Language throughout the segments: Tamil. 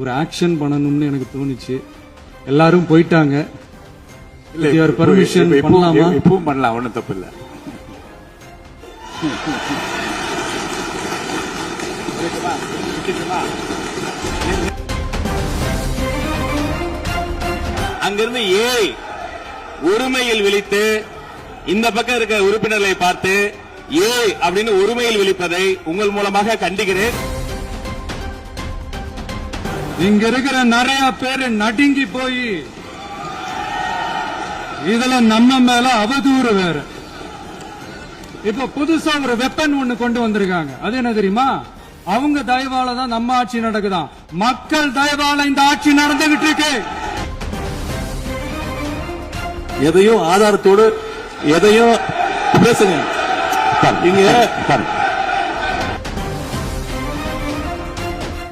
ஒரு ஆக்ஷன் பண்ணணும்னு எனக்கு தோணுச்சு. எல்லாரும் போயிட்டாங்க. பர்மிஷன் பண்ணலாமா? இப்பவும் பண்ணலாம், ஒன்றும் தப்பு இல்லை. அங்கிருந்து ஏய் ஒருமையில் விழித்து இந்த பக்கம் இருக்க உறுப்பினர்களை பார்த்து ஏய் அப்படின்னு ஒருமையில் விழிப்பதை உங்கள் மூலமாக கண்டிக்கிறேன். இங்க இருக்கிற நிறைய பேரு நடுங்கி போய் இதுல நம்ம மேல அவதூறு வேற. இப்ப புதுசா ஒரு வெப்பன் ஒண்ணு கொண்டு வந்திருக்காங்க. அது என்ன தெரியுமா? அவங்க தயவால தான் நம்ம ஆட்சி நடக்குதாம். மக்கள் தயவால இந்த ஆட்சி நடந்துகிட்டு இருக்கு. எதையும் ஆதாரத்தோடு எதையும் பேசுங்க. இங்க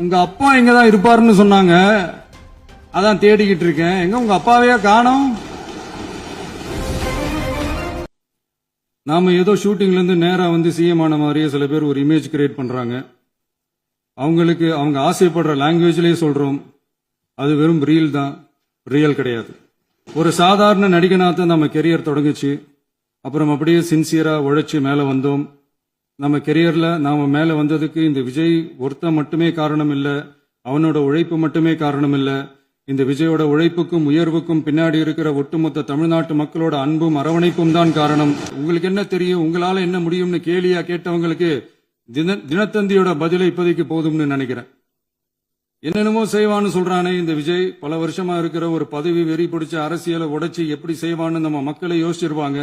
உங்க அப்பா இங்கதான் இருப்பாருன்னு சொன்னாங்க. அதான் தேடிக்கிட்டு இருக்கேன். எங்க உங்க அப்பாவையே காணோம். நாம ஏதோ ஷூட்டிங்ல இருந்து நேரா வந்து சிஎம் ஆன மாதிரியே சில பேர் ஒரு இமேஜ் கிரியேட் பண்றாங்க. அவங்களுக்கு அவங்க ஆசைப்படுற லாங்குவேஜ்லயே சொல்றோம். அது வெறும் ரீல் தான், ரியல் கிடையாது. ஒரு சாதாரண நடிகனாத்தான் நம்ம கெரியர் தொடங்குச்சு. அப்புறம் அப்படியே சின்சியரா உழைச்சு மேல வந்தோம். நம்ம கெரியர்ல நாம மேல வந்ததுக்கு இந்த விஜய் ஒருத்தன் மட்டுமே காரணம் இல்ல, அவனோட உழைப்பு மட்டுமே காரணம் இல்ல. இந்த விஜயோட உழைப்புக்கும் உயர்வுக்கும் பின்னாடி இருக்கிற ஒட்டுமொத்த தமிழ்நாட்டு மக்களோட அன்பும் அரவணைப்பும் தான் காரணம். உங்களுக்கு என்ன தெரியும், உங்களால என்ன முடியும்னு கேலியா கேட்டவங்களுக்கு தினத்தந்தியோட பதிலை இப்போதைக்கு போதும்னு நினைக்கிறேன். என்னென்னமோ செய்வான்னு சொல்றானே இந்த விஜய். பல வருஷமா இருக்கிற ஒரு பதவி வெறி பிடிச்ச அரசியலை உடைச்சு எப்படி செய்வான்னு நம்ம மக்களை யோசிச்சிருவாங்க.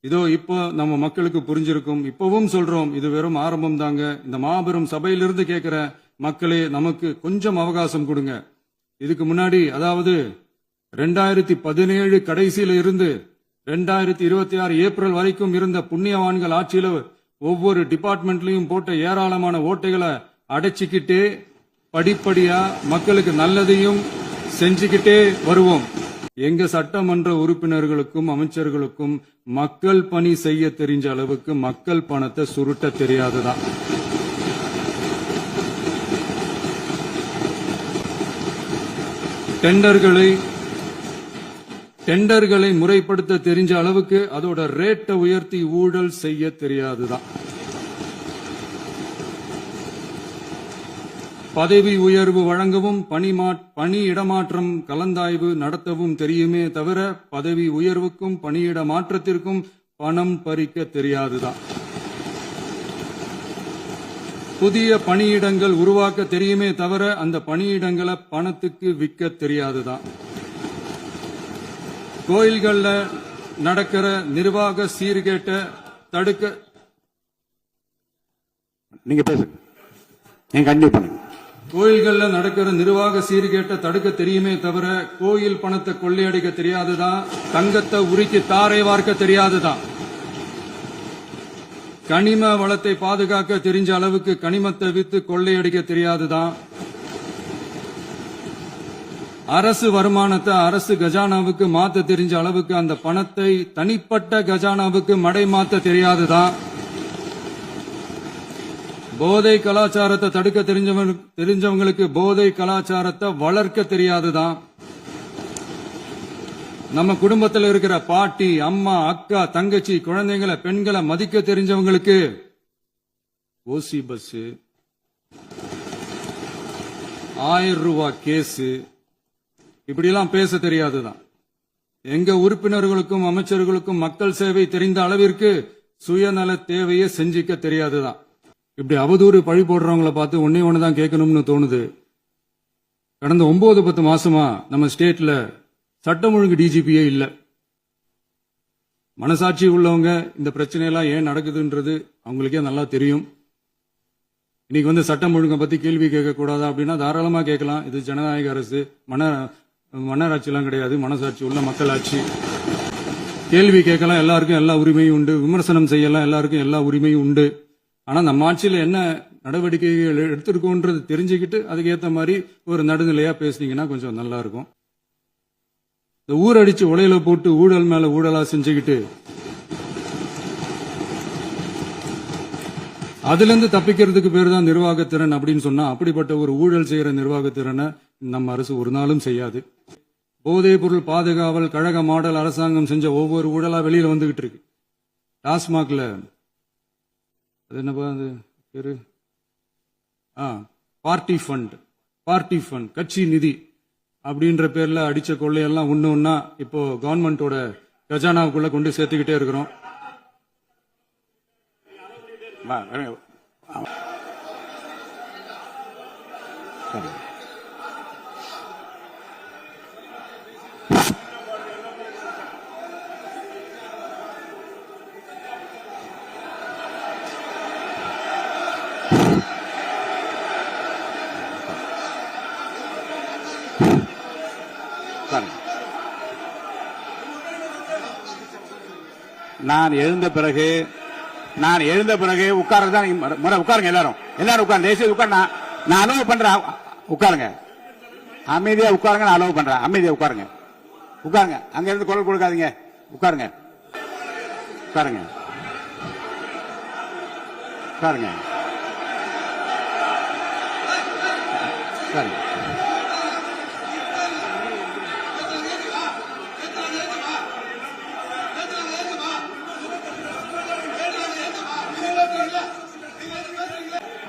இதோ இப்போ நம்ம மக்களுக்கு புரிஞ்சிருக்கும். இப்பவும் சொல்றோம், இது வெறும் ஆரம்பம் தாங்க. இந்த மாபெரும் சபையிலிருந்து கேட்கிற மக்களே, நமக்கு கொஞ்சம் அவகாசம் கொடுங்க. இதுக்கு முன்னாடி, அதாவது 2017 கடைசியில இருந்து 2026 ஏப்ரல் வரைக்கும் இருந்த புண்ணியவான்கள் ஆட்சியில ஒவ்வொரு டிபார்ட்மெண்ட்லயும் போட்ட ஏராளமான ஓட்டைகளை அடைச்சிக்கிட்டே படிப்படியா மக்களுக்கு நல்லதையும் செஞ்சுக்கிட்டே வருவோம். எங்க சட்டமன்ற உறுப்பினர்களுக்கும் அமைச்சர்களுக்கும் மக்கள் பணி செய்ய தெரிஞ்ச அளவுக்கு மக்கள் பணத்தை சுருட்ட தெரியாதுதான். டெண்டர்களை முறைப்படுத்த தெரிஞ்ச அளவுக்கு அதோட ரேட்டை உயர்த்தி ஊழல் செய்ய தெரியாதுதான். பதவி உயர்வு வழங்கவும் பணி இடமாற்றம் கலந்தாய்வு நடத்தவும் தெரியுமே தவிர பதவி உயர்வுக்கும் பணியிட மாற்றத்திற்கும் பணம் பறிக்க தெரியாதுதான். புதிய பணியிடங்கள் உருவாக்க தெரியுமே தவிர அந்த பணியிடங்களை பணத்துக்கு விற்க தெரியாதுதான். கோயில்கள்ல நடக்கிற நிர்வாக சீர்கேட்டை தடுக்க நீங்க பேசுங்க, நீங்க கண்டிப்பா பண்ணுங்க. கோயில்கள்ல நடக்கிற நிர்வாக சீர்கேட்டை தடுக்க தெரியுமே தவிர கோயில் பணத்தை கொள்ளையடிக்க தெரியாதுதான். தங்கத்தை உருக்கி தாரை வார்க்க தெரியாதுதான். கனிம வளத்தை பாதுகாக்க தெரிஞ்ச அளவுக்கு கனிமத்தை வித்து கொள்ளையடிக்க தெரியாதுதான். அரசு வருமானத்தை அரசு கஜானாவுக்கு மாத்த தெரிஞ்ச அளவுக்கு அந்த பணத்தை தனிப்பட்ட கஜானாவுக்கு மடை மாத்த தெரியாதுதான். போதை கலாச்சாரத்தை தடுக்க தெரிஞ்சவங்களுக்கு போதை கலாச்சாரத்தை வளர்க்க தெரியாதுதான். நம்ம குடும்பத்தில் இருக்கிற பாட்டி, அம்மா, அக்கா, தங்கச்சி, குழந்தைங்களை, பெண்களை மதிக்க தெரிஞ்சவங்களுக்கு ஓசி பஸ், 1000 ரூபாய் கேஸ், இப்படியெல்லாம் பேச தெரியாதுதான். எங்க உறுப்பினர்களுக்கும் அமைச்சர்களுக்கும் மக்கள் சேவை தெரிந்த அளவிற்கு சுயநல தேவையை செஞ்சிக்க தெரியாதுதான். இப்படி அவதூறு பழி போடுறவங்களை பார்த்து ஒன்னே ஒண்ணுதான் கேட்கணும்னு தோணுது. கடந்த 9-10 மாசமா நம்ம ஸ்டேட்ல சட்டம் ஒழுங்கு டிஜிபியே இல்ல. மனசாட்சி உள்ளவங்க இந்த பிரச்சனையெல்லாம் ஏன் நடக்குதுன்றது அவங்களுக்கே நல்லா தெரியும். இன்னைக்கு வந்து சட்டம் ஒழுங்கை பத்தி கேள்வி கேட்க கூடாதா அப்படின்னா தாராளமா கேட்கலாம். இது ஜனநாயக அரசு, மன்னராட்சி எல்லாம் கிடையாது, மனசாட்சி உள்ள மக்களாட்சி. கேள்வி கேட்கலாம், எல்லாருக்கும் எல்லா உரிமையும் உண்டு. விமர்சனம் செய்யலாம், எல்லாருக்கும் எல்லா உரிமையும் உண்டு. ஆனா நம்ம ஆட்சியில என்ன நடவடிக்கைகள் எடுத்திருக்கோன்றது தெரிஞ்சுக்கிட்டு அதுக்கேற்ற மாதிரி ஒரு நடுநிலையா பேசுனீங்கன்னா கொஞ்சம் நல்லா இருக்கும். இந்த ஊரடிச்சு உலையில போட்டு ஊழல் மேல ஊழலா செஞ்சுக்கிட்டு அதுல இருந்து தப்பிக்கிறதுக்கு பேர் தான் நிர்வாகத்திறன் அப்படின்னு சொன்னா, அப்படிப்பட்ட ஒரு ஊழல் செய்யற நிர்வாகத்திறனை நம்ம அரசு ஒரு நாளும் செய்யாது. போதைப் பொருள் பாதுகாவல் கழக மாடல் அரசாங்கம் செஞ்ச ஒவ்வொரு ஊழலா வெளியில வந்துகிட்டு இருக்கு. டாஸ்மாக்ல அது என்னப்பா அது பேரு, பார்ட்டி ஃபண்ட் கட்சி நிதி அப்படின்ற பேர்ல அடிச்ச கொள்ளையெல்லாம் ஒண்ணா இப்போ கவர்மெண்டோட கஜானாவுக்குள்ள கொண்டு சேர்த்துக்கிட்டே இருக்கிறோம். சரி. நான் எழுந்த பிறகு உட்கார்றதுதான் முறை. உட்காருங்க, எல்லாரும் உட்காருங்க. தேசிய உட்கார். நான் அலோவ் பண்றேன். உட்காருங்க, அமைதியா உட்காருங்க. நான் அலோவ் பண்றேன். அமைதியா உட்காருங்க. அங்க இருந்து குரல் கொடுக்காதீங்க. உட்காருங்க.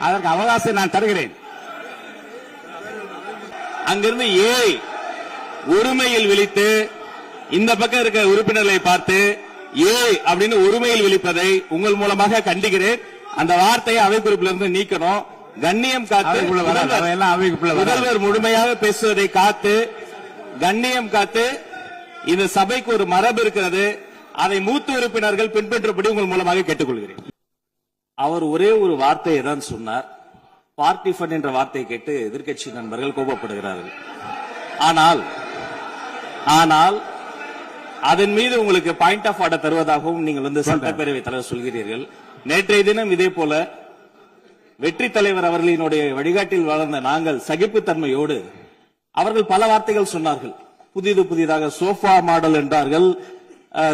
அதற்கு அவகாசம் நான் தருகிறேன். அங்கிருந்து ஏழை ஒருமையில் விழித்து இந்த பக்கம் இருக்க உறுப்பினர்களை பார்த்து ஏழை அப்படின்னு ஒருமையில் விழிப்பதை உங்கள் மூலமாக கண்டிக்கிறேன். அந்த வார்த்தையை அவை குறிப்பிலிருந்து நீக்கணும். கண்ணியம் காத்து முதல்வர் முழுமையாக பேசுவதை காத்து கண்ணியம் காத்து இந்த சபைக்கு ஒரு மரபு இருக்கிறது. அதை மூத்த உறுப்பினர்கள் பின்பற்றும்படி உங்கள் மூலமாக கேட்டுக்கொள்கிறேன். அவர் ஒரே ஒரு வார்த்தையை தான் சொன்னார். பார்ட்டி ஃபண்ட் என்ற வார்த்தையை கேட்டு எதிர்க்கட்சி நண்பர்கள் கோபப்படுகிறார்கள். ஆனால் அதன் மீது உங்களுக்கு பாயிண்ட் ஆஃப் ஆர்டர் தருவதாகவும் நீங்கள் சட்டப்பேரவை தலைவர் சொல்கிறீர்கள். நேற்றைய தினம் இதே போல வெற்றி தலைவர் அவர்களினுடைய வழிகாட்டில் வளர்ந்த நாங்கள் சகிப்புத்தன்மையோடு அவர்கள் பல வார்த்தைகள் சொன்னார்கள். புதிதாக சோஃபா மாடல் என்றார்கள்,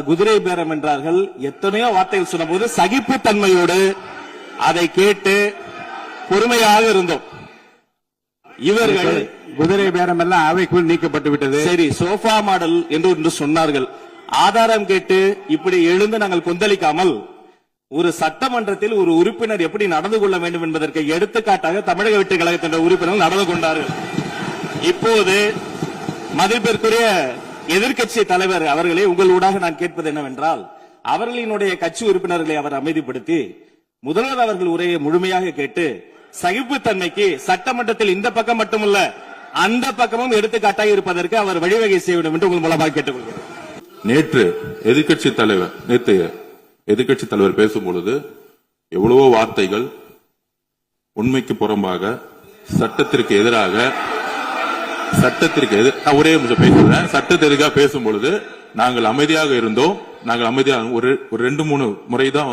குதிரை பேரம் என்றார்கள், எத்தனையோ வார்த்தைகள் சொன்னபோது சகிப்புத்தன்மையோடு அதை கேட்டு பொறுமையாக இருந்தோம். இவர்கள் குதிரை பேரம் எல்லாம் அவைக்குள் நீக்கப்பட்டு விட்டது. சரி, சோஃபா மாடல் என்று சொன்னார்கள். ஆதாரம் கேட்டு இப்படி எழுந்து நாங்கள் கொந்தளிக்காமல் ஒரு சட்டமன்றத்தில் ஒரு உறுப்பினர் எப்படி நடந்து கொள்ள வேண்டும் என்பதற்கு எடுத்துக்காட்டாக தமிழக வெற்றி கழகத்தின் உறுப்பினர்கள் நடந்து கொண்டார்கள். இப்போது மதிப்பிற்குரிய எதிர்க்கட்சி தலைவர் அவர்களே, உங்களூடாக நான் கேட்பது என்னவென்றால், அவர்களினுடைய கட்சி உறுப்பினர்களை அவர் அமைதிப்படுத்தி முதல்வர் அவர்கள் உரையை முழுமையாக கேட்டு சகிப்புத்தன்மைக்கு சட்டமன்றத்தில் இந்த பக்கம் மட்டுமல்ல அந்த பக்கமும் எடுத்துக்காட்டாக இருப்பதற்கு அவர் வழிவகை செய்ய வேண்டும் என்று உங்கள் மூலமாக கேட்டுக்கொள்கிறேன். நேற்று எதிர்க்கட்சி தலைவர் பேசும்பொழுது எவ்வளவோ வார்த்தைகள் உண்மைக்கு புறம்பாக சட்டத்திற்கு எதிராக நான் ஒரே நிமிஷம் பேசுறேன். சட்டத்திற்கு எதிராக பேசும்பொழுது நாங்கள் அமைதியாக இருந்தோம். ஒரு 2-3 முறை தான்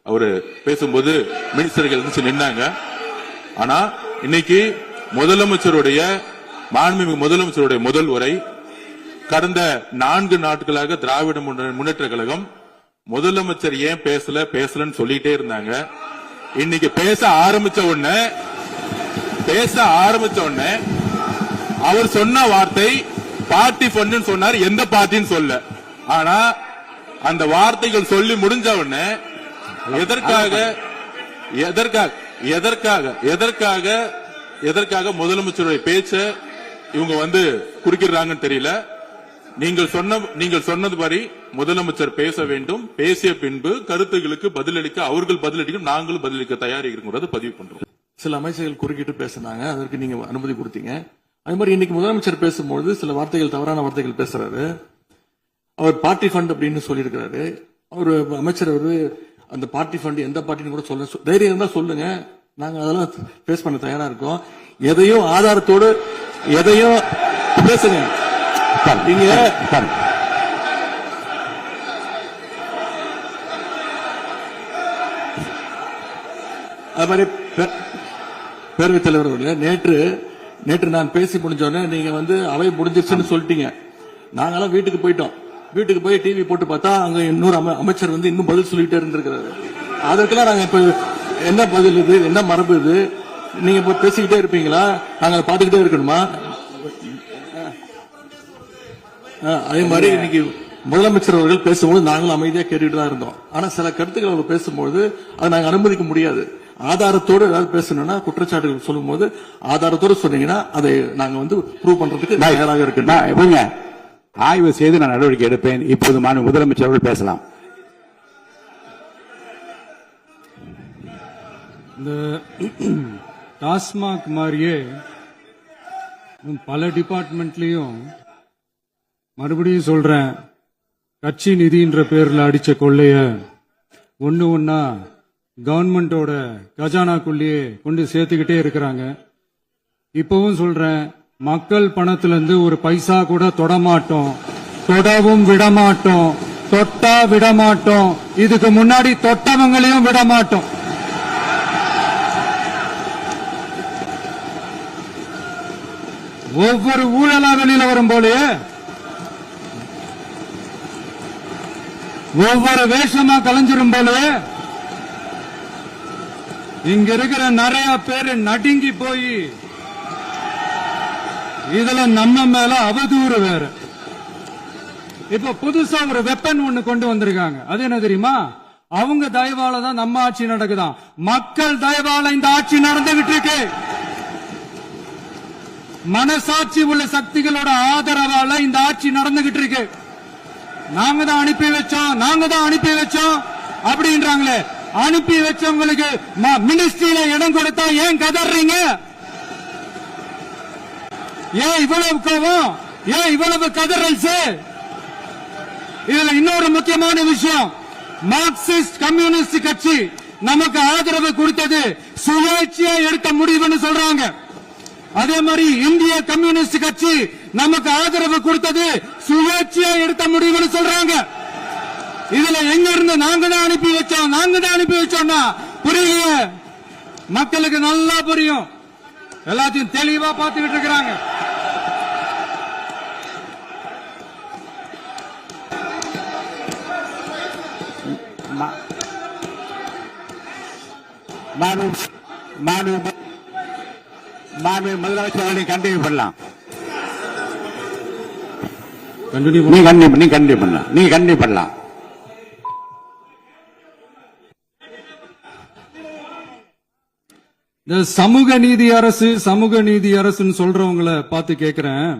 அவரு பேசும்போது மினிஸ்டர்கள் இருந்துச்சு நின்னாங்க. ஆனா இன்னைக்கு மாண்புமிகு முதலமைச்சருடைய முதல் உரை, கடந்த 4 நாட்களாக திராவிட முன்னேற்ற கழகம் முதலமைச்சர் ஏன் பேசலன்னு சொல்லிட்டே இருந்தாங்க. இன்னைக்கு பேச ஆரம்பிச்ச உடனே அவர் சொன்ன வார்த்தை பார்ட்டி ஃபண்ட் சொன்னார். எந்த பார்ட்டின்னு சொல்ல. ஆனா அந்த வார்த்தைகள் சொல்லி முடிஞ்ச உடனே எதற்காக முதலமைச்சருடைய பேச்ச இவங்க குறுக்கிறாங்கன்னு தெரியல. நீங்கள் சொன்னதுபடி முதலமைச்சர் பேச வேண்டும். பேசிய பின்பு கருத்துகளுக்கு பதிலளிக்க அவர்கள் பதிலளிக்கும், நாங்களும் பதிலளிக்க தயாரிக்கிறோம் பதிவு பண்றோம். சில அமைச்சர்கள் குறுக்கிட்டு பேசினாங்க, அதற்கு நீங்க அனுமதி கொடுத்தீங்க. அதே மாதிரி இன்னைக்கு முதலமைச்சர் பேசும்போது சில வார்த்தைகள், தவறான வார்த்தைகள் பேசுறாரு. அவர் பார்ட்டி ஃபண்ட் அப்படின்னு சொல்லியிருக்கிறாரு. அவர் அமைச்சர் அந்த பார்ட்டி ஃபண்ட் எந்த பார்ட்டின்னு கூட சொல்ல தைரியம் இருந்தா சொல்லுங்க, நாங்க அதெல்லாம் பேஸ் பண்ண தயாரா இருக்கோம். எதையும் ஆதாரத்தோடு எதையும் பேசுங்க. நீங்க அது மாதிரி பேரவைத் தலைவர் அவர்களே, நேற்று நான் பேசி முடிஞ்சோடனே நீங்க அவை முடிஞ்சிருச்சுன்னு சொல்லிட்டீங்க. நாங்கெல்லாம் வீட்டுக்கு போயிட்டோம். வீட்டுக்கு போய் டிவி போட்டு பார்த்தா அங்க இன்னொரு அமைச்சர் இன்னும் பதில் சொல்லிட்டே இருந்திருக்கிறாரு. அதற்கெல்லாம் நாங்க இப்ப என்ன பதில் இது, என்ன மரபு இது? நீங்க இப்ப பேசிக்கிட்டே இருப்பீங்களா, நாங்க அதை பார்த்துக்கிட்டே இருக்கணுமா? அதே மாதிரி இன்னைக்கு முதலமைச்சர் அவர்கள் பேசும்போது நாங்களும் அமைதியா கேட்டுட்டு தான் இருந்தோம். ஆனா சில கருத்துக்கள் அவர் பேசும்போது அதை நாங்க அனுமதிக்க முடியாது. ஆதாரத்தோடு ஏதாவது பேசணும்னா, குற்றச்சாட்டுகள் சொல்லும் போது ஆதாரத்தோடு சொன்னீங்கன்னா அதை நாங்க வந்து ப்ரூவ் பண்றதுக்கு தயாராக இருக்கு. ஆய்வு செய்து நான் நடவடிக்கை எடுப்பேன். இப்போது மாண்பு முதலமைச்சர் அவர்கள் பேசலாம். இந்த டாஸ்மாக் மாதிரியே பல டிபார்ட்மெண்ட்லயும் மறுபடியும் சொல்றேன், கட்சி நிதின்ற பேர்ல அடிச்ச கொள்ளைய ஒண்ணு ஒன்னா கவர்மெண்டோட கஜானாக்குள்ளேயே கொண்டு சேர்த்துக்கிட்டே இருக்கிறாங்க. இப்பவும் சொல்றேன், மக்கள் பணத்திலிருந்து ஒரு பைசா கூட தொடமாட்டோம், தொடவும் விடமாட்டோம், தொட்டா விடமாட்டோம், இதுக்கு முன்னாடி தொட்டவங்களையும் விடமாட்டோம். ஒவ்வொரு ஊழலா வெளியில வரும் போலே, ஒவ்வொரு வேஷமா கலைஞ்சிரும் போலே, இங்க இருக்கிற நிறைய பேரு நடுங்கி போய் இதுல நம்ம மேல அவதூறு வேற. இப்ப புதுசா ஒரு வெப்பன் ஒண்ணு கொண்டு வந்திருக்காங்க. அது என்ன தெரியுமா? அவங்க தயவால தான் நம்ம ஆட்சி நடக்குதாம். மக்கள் தயவால இந்த ஆட்சி நடந்துகிட்டு இருக்கு. மனசாட்சி உள்ள சக்திகளோட ஆதரவால இந்த ஆட்சி நடந்துகிட்டு இருக்கு. நாங்க தான் அனுப்பி வச்சோம் அப்படின்றாங்களே. அனுப்பி வச்சவங்களுக்கு மினிஸ்ட்ரியில இடம் கொடுத்தா ஏன் கதறீங்க? ஏன் இவ்வளவு கோபம்? ஏன் இவ்வளவு கதறல்ஸ்? இதுல இன்னொரு முக்கியமான விஷயம், மார்க்சிஸ்ட் கம்யூனிஸ்ட் கட்சி நமக்கு ஆதரவு கொடுத்தது சுயேட்சையா எடுத்த முடிவுன்னு சொல்றாங்க. அதே மாதிரி இந்திய கம்யூனிஸ்ட் கட்சி நமக்கு ஆதரவு கொடுத்தது சுயேட்சையா எடுத்த முடிவுன்னு சொல்றாங்க. இதுல எங்க இருந்து நாங்க தான் அனுப்பி வச்சோம்னா புரியல. மக்களுக்கு நல்லா புரியும், எல்லாத்தையும் தெளிவா பார்த்துக்கிட்டு இருக்கிறாங்க. முதலமைச்சர் கண்டினியூ பண்ணலாம். நீங்க கண்டினியூ பண்ணலாம். இந்த சமூக நீதி அரசுன்னு சொல்றவங்களை பார்த்து கேட்கிறேன்,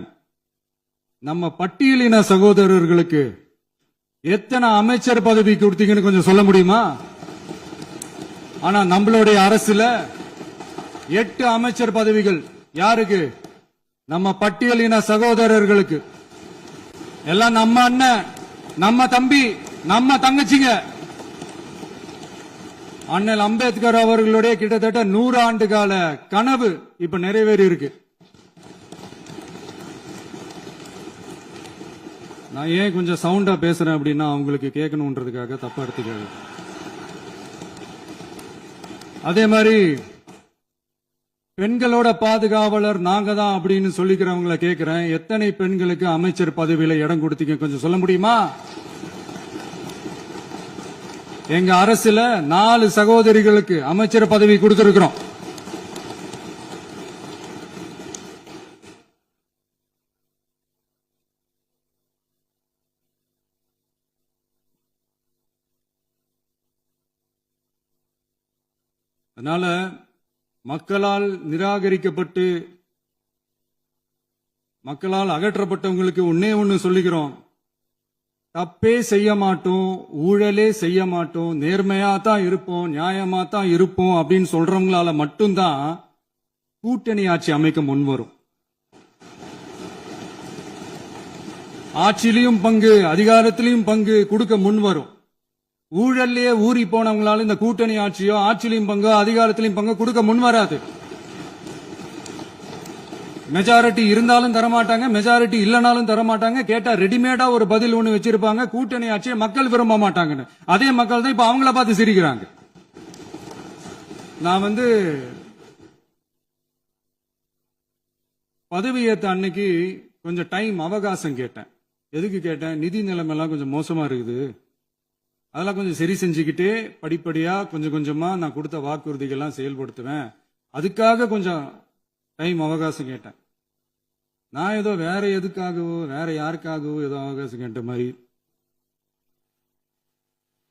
நம்ம பட்டியலின சகோதரர்களுக்கு எத்தனை அமைச்சர் பதவி கொடுத்தீங்கன்னு கொஞ்சம் சொல்ல முடியுமா? ஆனா நம்மளுடைய அரசுல 8 அமைச்சர் பதவிகள் யாருக்கு? நம்ம பட்டியலின சகோதரர்களுக்கு. எல்லாம் நம்ம அண்ணன், நம்ம தம்பி, நம்ம தங்கச்சிங்க. அண்ணல் அம்பேத்கர் அவர்களுடைய கிட்டத்தட்ட 100 ஆண்டு கால கனவு இப்ப நிறைவேறி இருக்கு. நான் ஏன் கொஞ்சம் சவுண்டா பேசுறேன் அப்படின்னா அவங்களுக்கு கேட்கணும்ன்றதுக்காக, தப்பா எடுத்துக்காது. அதே மாதிரி பெண்களோட பாதுகாவலர் நாங்க தான் அப்படின்னு சொல்லிக்கிறவங்களை கேட்கிறேன், எத்தனை பெண்களுக்கு அமைச்சர் பதவியில இடம் கொடுத்தீங்க கொஞ்சம் சொல்ல முடியுமா? எங்க அரசுல 4 சகோதரிகளுக்கு அமைச்சர் பதவி கொடுத்திருக்கிறோம். அதனால மக்களால் நிராகரிக்கப்பட்டு மக்களால் அகற்றப்பட்டவங்களுக்கு ஒண்ணு சொல்லிக்கிறோம், தப்பே செய்ய மாட்டோம், ஊழலே செய்ய மாட்டோம், நேர்மையா தான் இருப்போம், நியாயமா தான் இருப்போம் அப்படின்னு சொல்றவங்களால மட்டும்தான் கூட்டணி ஆட்சி அமைக்க முன்வரும். ஆட்சியிலையும் பங்கு, அதிகாரத்திலையும் பங்கு கொடுக்க முன்வரும். ஊழல்லையே ஊறி போனவங்களால இந்த கூட்டணி ஆட்சியோ, ஆட்சியிலையும் பங்கு, அதிகாரத்திலையும் பங்கு கொடுக்க முன்வராது. மெஜாரிட்டி இருந்தாலும் தரமாட்டாங்க, மெஜாரிட்டி இல்லனாலும் தரமாட்டாங்க. கேட்டா ரெடிமேடா ஒரு பதில் ஒண்ணு வச்சிருப்பாங்க, கூட்டணி ஆட்சியை மக்கள் விரும்ப மாட்டாங்கன்னு. அதே மக்கள் தான் இப்ப அவங்கள பார்த்து சிரிக்கிறாங்க. நான் பதவி ஏத்த அன்னைக்கு கொஞ்சம் டைம் அவகாசம் கேட்டேன். எதுக்கு கேட்டேன்? நிதி நிலைமை எல்லாம் கொஞ்சம் மோசமா இருக்குது, அதெல்லாம் கொஞ்சம் சரி செஞ்சுக்கிட்டு படிப்படியா கொஞ்சம் கொஞ்சமா நான் கொடுத்த வாக்குறுதிகள்லாம் செயல்படுத்துவேன். அதுக்காக கொஞ்சம் டைம் அவகாசம் கேட்டேன். நான் ஏதோ வேற எதுக்காகவோ வேற யாருக்காகவோ ஏதோ அவகாசம் கேட்ட மாதிரி.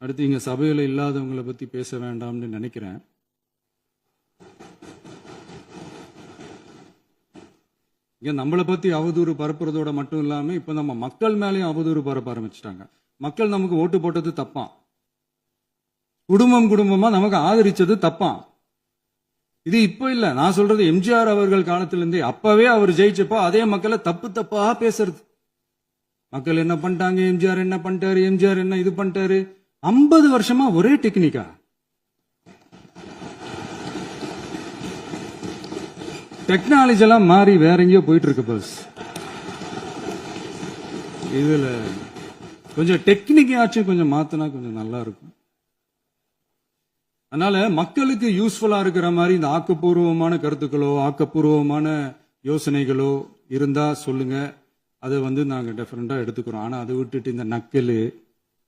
அடுத்து இங்க சபையில இல்லாதவங்களை பத்தி பேச வேண்டாம்னு நினைக்கிறேன். இங்க நம்மளை பத்தி அவதூறு பரப்புறதோட மட்டும் இல்லாம இப்ப நம்ம மக்கள் மேலேயும் அவதூறு பரப்ப ஆரம்பிச்சிட்டாங்க. மக்கள் நமக்கு ஓட்டு போட்டது தப்பான், குடும்பம் குடும்பமா நமக்கு ஆதரிச்சது தப்பான். இது இப்ப இல்ல, நான் சொல்றது எம்ஜிஆர் அவர்கள் காலத்திலிருந்தே. அப்பவே அவர் ஜெயிச்சப்போ அதே மக்களை தப்பு தப்பா பேசுறது. மக்கள் என்ன பண்ணிட்டாங்க, எம்ஜிஆர் என்ன பண்ணிட்டாரு, எம்ஜிஆர் என்ன இது பண்ணிட்டாரு. 50 வருஷமா ஒரே டெக்னிக்கா. டெக்னாலஜி எல்லாம் மாறி வேற எங்கேயோ போயிட்டு இருக்கு பஸ். இதுல கொஞ்சம் டெக்னிக்காச்சும் கொஞ்சம் மாத்தினா கொஞ்சம் நல்லா இருக்கும். அதனால மக்களுக்கு யூஸ்ஃபுல்லா இருக்கிற மாதிரி இந்த ஆக்கப்பூர்வமான கருத்துக்களோ ஆக்கப்பூர்வமான யோசனைகளோ இருந்தா சொல்லுங்க. அதை நாங்க டிஃபரெண்டா எடுத்துக்கிறோம். ஆனா அதை விட்டுட்டு இந்த நக்கலு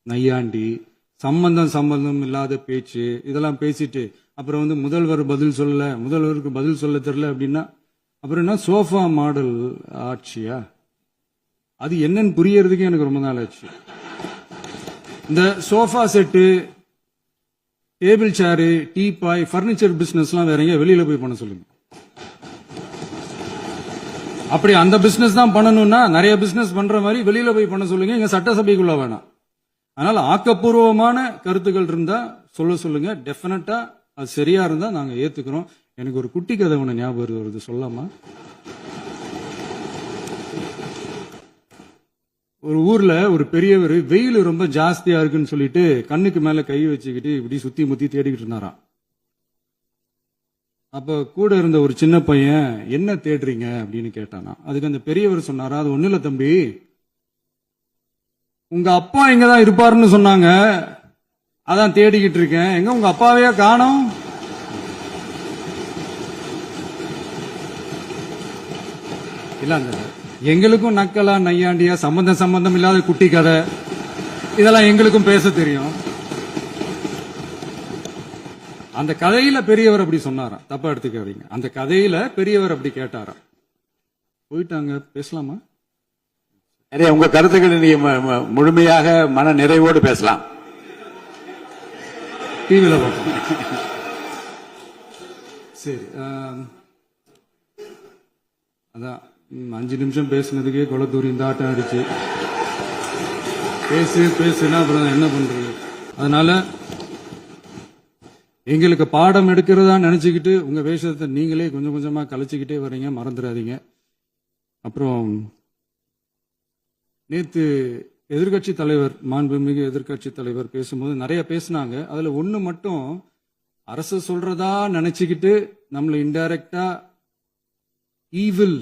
நையாண்டி சம்பந்தம் இல்லாத பேச்சு இதெல்லாம் பேசிட்டு அப்புறம் முதல்வர் பதில் சொல்லல, முதல்வருக்கு பதில் சொல்ல தெரியல அப்படின்னா அப்புறம் என்ன சோஃபா மாடல் ஆட்சியா? அது என்னன்னு புரியறதுக்கு எனக்கு ரொம்ப நாள் ஆச்சு. இந்த சோஃபா செட்டு, டேபிள் சேரு, டீபாய், பர்னிச்சர் பிசினஸ் எல்லாம் வேற எங்க வெளியில போய் பண்ண சொல்லுங்க. அப்படி அந்த பிசினஸ் தான் பண்ணணும்னா நிறைய பிசினஸ் பண்ற மாதிரி வெளியில போய் பண்ண சொல்லுங்க. இங்க சட்டசபைக்குள்ள வேணாம். அதனால ஆக்கப்பூர்வமான கருத்துக்கள் இருந்தா சொல்லுங்க. டெஃபினட்டா அது சரியா இருந்தா நாங்க ஏத்துக்கிறோம். எனக்கு ஒரு குட்டி கதை ஒண்ணு ஞாபகம் வருது, சொல்லாமா? ஒரு ஊர்ல ஒரு பெரியவர் வெயில் ரொம்ப ஜாஸ்தியா இருக்குன்னு சொல்லிட்டு கண்ணுக்கு மேல கை வச்சுக்கிட்டு இப்படி சுத்தி முத்தி தேடிக்கிட்டு இருந்தாராம். அப்ப கூட இருந்த ஒரு சின்ன பையன் என்ன தேடுறீங்க அப்படின்னு கேட்டானா. அதுக்கு அந்த பெரியவர் சொன்னாரா, அது ஒண்ணு இல்ல தம்பி, உங்க அப்பா இங்கதான் இருப்பாருன்னு சொன்னாங்க, அதான் தேடிக்கிட்டு இருக்கேன். எங்க உங்க அப்பாவையா காணோம்? இல்ல எங்களுக்கும் நக்கலா நையாண்டியா சம்பந்தம் இல்லாத குட்டி கதை இதெல்லாம் எங்களுக்கும் பேச தெரியும். அந்த கதையில பெரியவர் அப்படி சொன்னாராம், தப்பா எடுத்துக்காதீங்க. அந்த கதையில பெரியவர் அப்படி கேட்டாராம். போயிட்டாங்க, பேசலாமா? நிறைய உங்க கருத்துக்களை நீங்க முழுமையாக மன நிறைவோடு பேசலாம். டிவியில பார்ப்போம். சரி, அதான் 5 நிமிஷம் பேசுனதுக்கே கொளத்தூரி இந்த ஆட்டம் அடிச்சு பேசுனா அப்புறம் என்ன பண்றது? அதனால எங்களுக்கு பாடம் எடுக்கிறதா நினைச்சுக்கிட்டு உங்க வேஷத்தை நீங்களே கொஞ்சம் கொஞ்சமா கலைச்சுக்கிட்டே வர்றீங்க, மறந்துடாதீங்க. அப்புறம் நேத்து எதிர்கட்சி தலைவர், மாண்புமிகு எதிர்கட்சி தலைவர் பேசும்போது நிறைய பேசினாங்க. அதுல ஒண்ணு மட்டும் அரசு சொல்றதா நினைச்சுக்கிட்டு நம்மள இன்டைரக்டா ஈவில்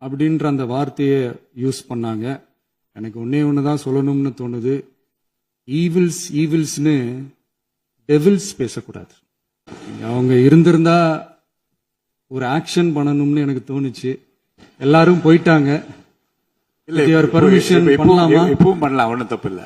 அப்படின்ற அந்த வார்த்தையை யூஸ் பண்ணாங்க. எனக்கு ஒன்னே ஒண்ணுதான் சொல்லணும்னு தோணுது. ஈவில்ஸ்னு டெவில்ஸ் பேசக்கூடாது. அவங்க இருந்திருந்தா ஒரு ஆக்ஷன் பண்ணணும்னு எனக்கு தோணுச்சு. எல்லாரும் போயிட்டாங்க. பர்மிஷன் பண்ணலாமா? இப்பவும் பண்ணலாம், ஒன்னும் தப்பு இல்ல.